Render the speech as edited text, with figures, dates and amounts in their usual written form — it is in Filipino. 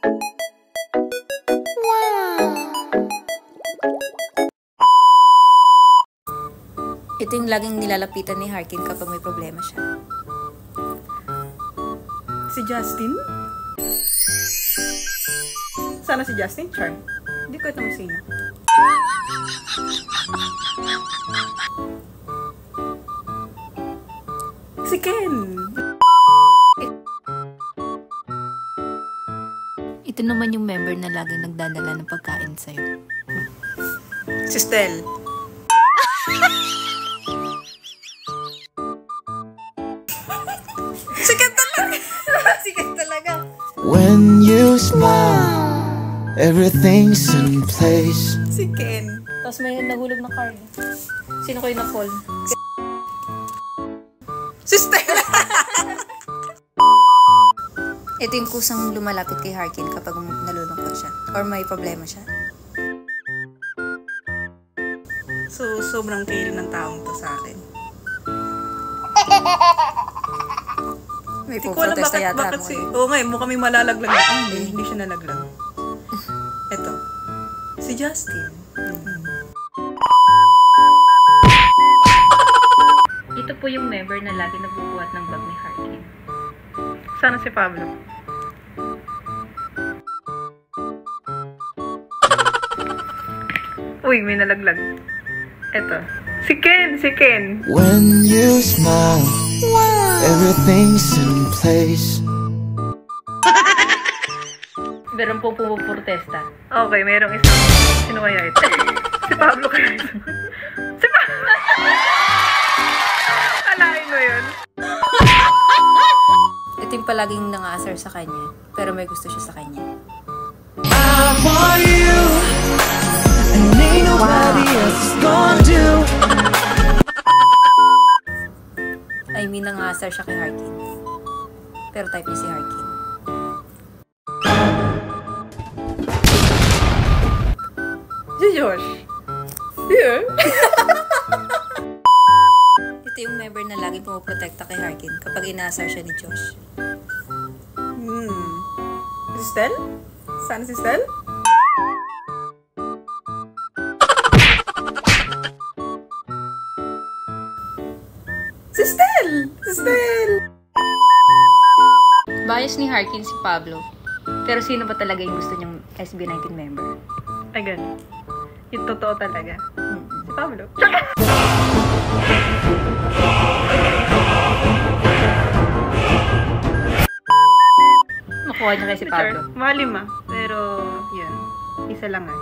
Ito yung laging nilalapitan ni Harkin kapag may problema siya. Si Justin? Sana si Justin, Char. Hindi ko ito sino. Si Ken! Ito naman yung member na laging nagdadala ng pagkain sa'yo. Si Stel. Sikat talaga! Sikat talaga! When you smile, everything's in place. Si Ken. Tapos may nahulog na card. Sino kayo na-fall? Si Stel! Ito yung kusang lumalapit kay Harkin kapag nalulungkot siya or may problema siya. So, sobrang caring ng taong to sa akin. May Hindi ko alam bakit si... Oo nga, mukha may malalaglag na. Hindi siya nalaglag. Eto. Si Justin. Ito po yung member na lagi nagbubuhat ng bag ni Harkin. Sana si Pablo. Uy, may nalaglag. Eto. Si Ken! Si Ken! When you smile, everything's in place. Meron pong pumuprotesta. Okay, merong isang... Sino kaya ito? Si Pablo kaya ito. Si Pablo! Alain mo yun. Ito yung palaging nangasar sa kanya, pero may gusto siya sa kanya. I want you, and ain't nobody else gonna do. I mean, nangasar siya kay Harkin. Pero type niya si Harkin. Si Josh. Yeah. Ito yung member na laging pumuprotekta kay Harkin kapag inaasar siya ni Josh. Si Stel? Sana si Stel? Si Stel! Si Stel! Bias ni Harkin si Pablo. Pero sino ba talaga yung gusto niyang SB19 member? Ay, ganun. Yung totoo talaga. Si Pablo. Makuha niya kay si Pablo. Malim ah. Pero, yun. Isa lang ah.